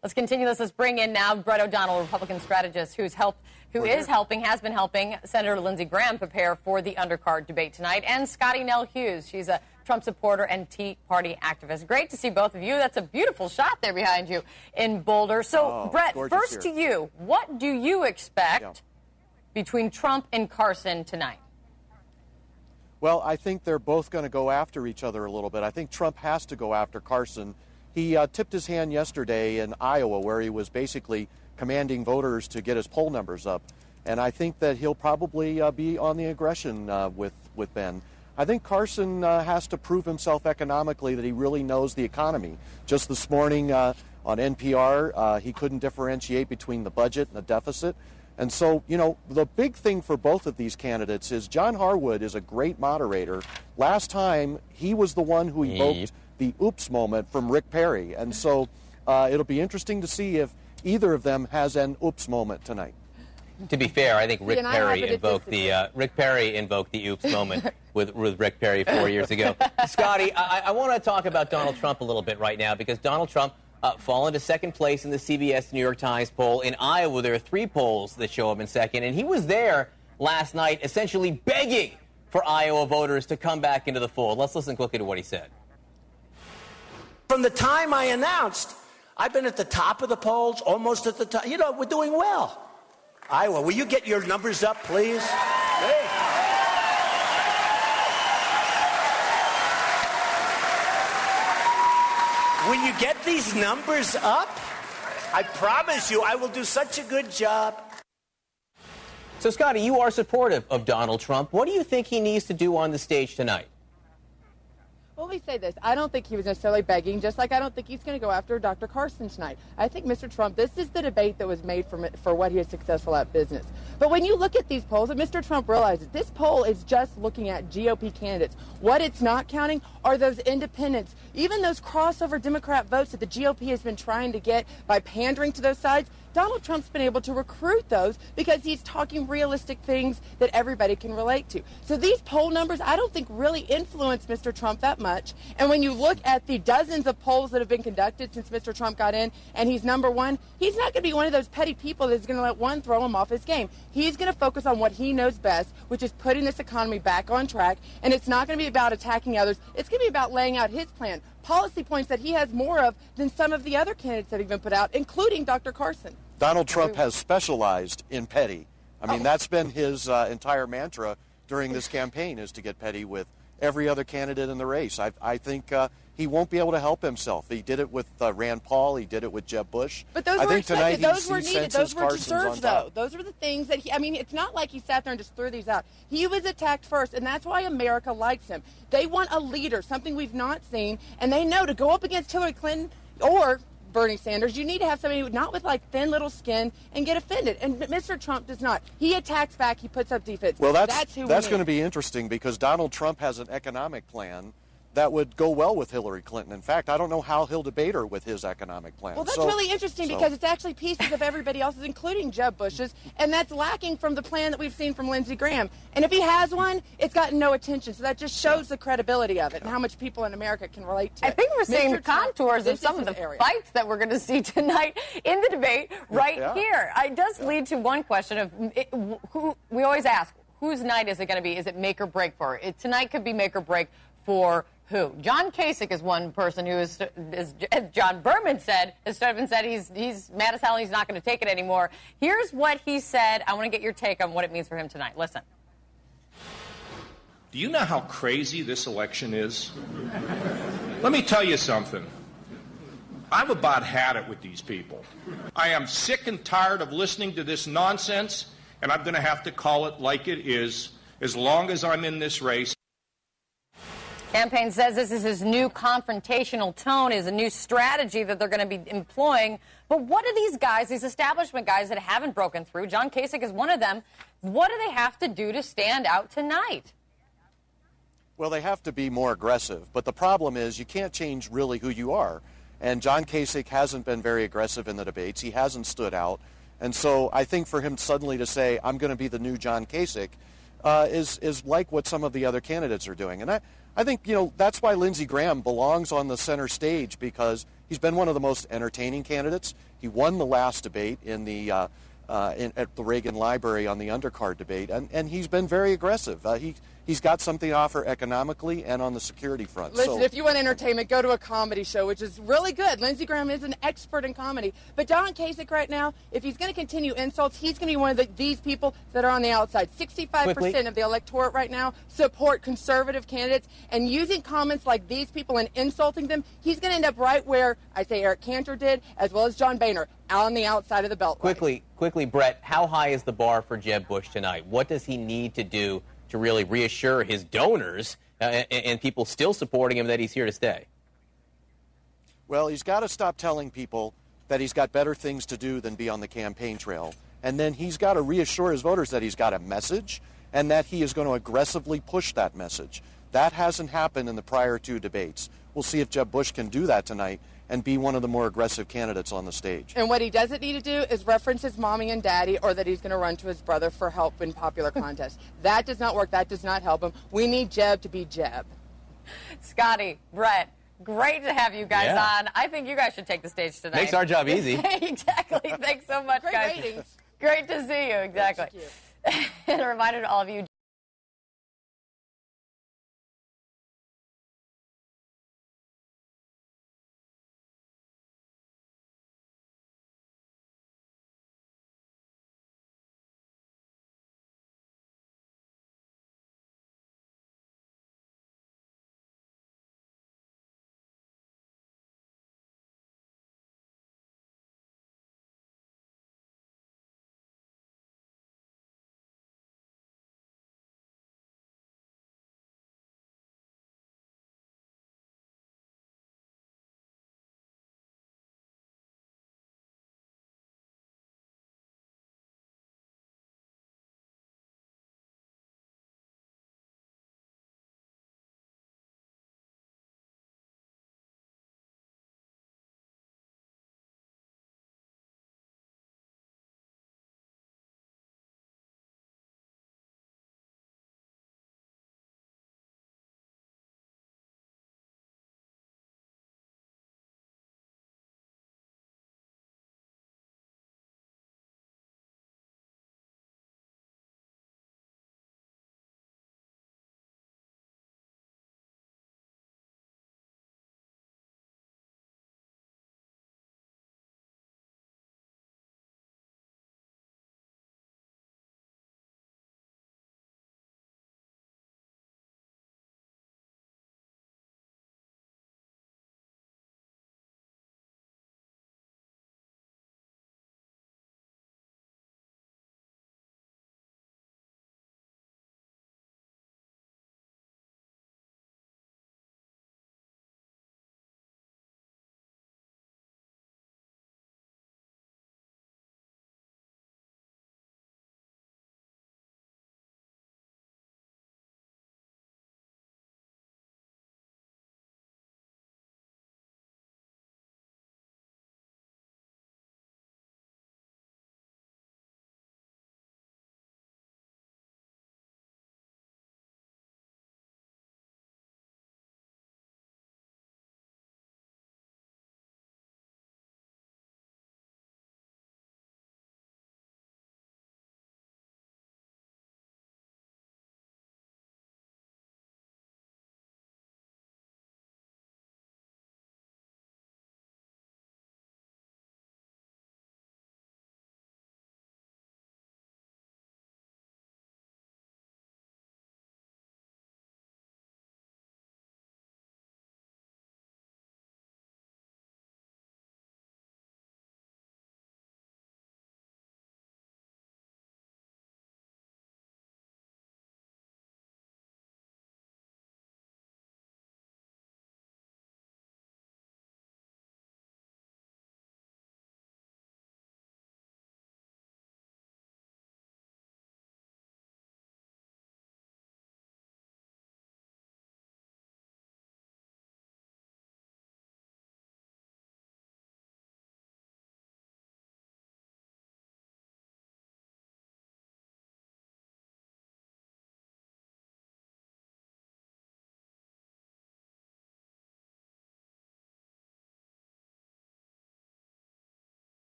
Let's continue this. Let's bring in now Brett O'Donnell, Republican strategist, has been helping Senator Lindsey Graham prepare for the undercard debate tonight, and Scottie Hughes. She's a Trump supporter and Tea Party activist. Great to see both of you. That's a beautiful shot there behind you in Boulder. So, Brett, first to you, what do you expect between Trump and Carson tonight? Well, I think they're both going to go after each other a little bit. I think Trump has to go after Carson. He tipped his hand yesterday in Iowa, where he was basically commanding voters to get his poll numbers up. And I think that he'll probably be on the aggression with Ben. I think Carson has to prove himself economically that he really knows the economy. Just this morning on NPR, he couldn't differentiate between the budget and the deficit. And so, you know, the big thing for both of these candidates is John Harwood is a great moderator. Last time, he was the one who evoked the oops moment from Rick Perry. And so it'll be interesting to see if either of them has an oops moment tonight. To be fair, I think Rick Perry invoked the oops moment with Rick Perry 4 years ago. Scottie, I want to talk about Donald Trump a little bit right now, because Donald Trump fallen to second place in the CBS New York Times poll. In Iowa, there are 3 polls that show him in second, and he was there last night essentially begging for Iowa voters to come back into the fold. Let's listen quickly to what he said. From the time I announced, I've been at the top of the polls, almost at the top. You know, we're doing well. Iowa, will you get your numbers up, please? Hey. When you get these numbers up, I promise you I will do such a good job. So, Scottie, you are supportive of Donald Trump. What do you think he needs to do on the stage tonight? Well, let me say this. I don't think he was necessarily begging, just like I don't think he's going to go after Dr. Carson tonight. I think Mr. Trump, this is the debate that was made for what he is successful at business. But when you look at these polls, and Mr. Trump realizes this poll is just looking at GOP candidates. What it's not counting are those independents, even those crossover Democrat votes that the GOP has been trying to get by pandering to those sides. Donald Trump's been able to recruit those because he's talking realistic things that everybody can relate to. So these poll numbers, I don't think really influence Mr. Trump that much. And when you look at the dozens of polls that have been conducted since Mr. Trump got in and he's number one, he's not going to be one of those petty people that's going to let one throw him off his game. He's going to focus on what he knows best, which is putting this economy back on track. And it's not going to be about attacking others. It's going to be about laying out his plan, policy points that he has more of than some of the other candidates that have been put out, including Dr. Carson. Donald Trump has specialized in petty. I mean, that's been his entire mantra during this campaign, is to get petty with every other candidate in the race. I think he won't be able to help himself. He did it with Rand Paul. He did it with Jeb Bush. But those were expected. Those were needed. Those were deserved, though. Those were the things that I mean, it's not like he sat there and just threw these out. He was attacked first, and that's why America likes him. They want a leader, something we've not seen, and they know to go up against Hillary Clinton or Bernie Sanders, you need to have somebody not with like thin little skin and get offended. And Mr. Trump does not. He attacks back. He puts up defense. Well, that's going to be interesting, because Donald Trump has an economic plan that would go well with Hillary Clinton. In fact, I don't know how he'll debate her with his economic plan. Well, that's really interesting, because it's actually pieces of everybody else's, including Jeb Bush's, and that's lacking from the plan that we've seen from Lindsey Graham. And if he has one, it's gotten no attention. So that just shows the credibility of it and how much people in America can relate to it. I think we're seeing the contours of some of the fights that we're going to see tonight in the debate here. It does lead to one question of who we always ask, whose night is it going to be? Is it make or break for her? Tonight could be make or break for who? John Kasich is one person who is, as John Berman said, he's mad as hell and he's not going to take it anymore. Here's what he said. I want to get your take on what it means for him tonight. Listen. Do you know how crazy this election is? Let me tell you something. I've about had it with these people. I am sick and tired of listening to this nonsense, and I'm going to have to call it like it is as long as I'm in this race. Campaign says this is his new confrontational tone, is a new strategy that they're going to be employing. But what do these guys, these establishment guys that haven't broken through, John Kasich is one of them, what do they have to do to stand out tonight? Well, they have to be more aggressive. But the problem is you can't change really who you are. And John Kasich hasn't been very aggressive in the debates. He hasn't stood out. And so I think for him suddenly to say, I'm going to be the new John Kasich, is like what some of the other candidates are doing. And I think, you know, that's why Lindsey Graham belongs on the center stage, because He's been one of the most entertaining candidates. He won the last debate in the at the Reagan Library on the undercard debate, and he's been very aggressive. He's got something to offer economically and on the security front. Listen, if you want entertainment, go to a comedy show, which is really good. Lindsey Graham is an expert in comedy. But John Kasich right now, if he's going to continue insults, he's going to be one of these people that are on the outside. 65% of the electorate right now support conservative candidates. And using comments like these people and insulting them, he's going to end up right where I say Eric Cantor did, as well as John Boehner, on the outside of the beltway. Quickly, Brett, how high is the bar for Jeb Bush tonight? What does he need to do to really reassure his donors and people still supporting him that he's here to stay? Well, he's got to stop telling people that he's got better things to do than be on the campaign trail. And then he's got to reassure his voters that he's got a message and that he is going to aggressively push that message. That hasn't happened in the prior two debates. We'll see if Jeb Bush can do that tonight and be one of the more aggressive candidates on the stage. And what he doesn't need to do is reference his mommy and daddy or that he's going to run to his brother for help in popular contests. That does not work. That does not help him. We need Jeb to be Jeb. Scottie, Brett, great to have you guys on. I think you guys should take the stage tonight. Makes our job easy. Exactly. Thanks so much, Great guys. ratings. Great to see you. Exactly. Thank you. And a reminder to all of you,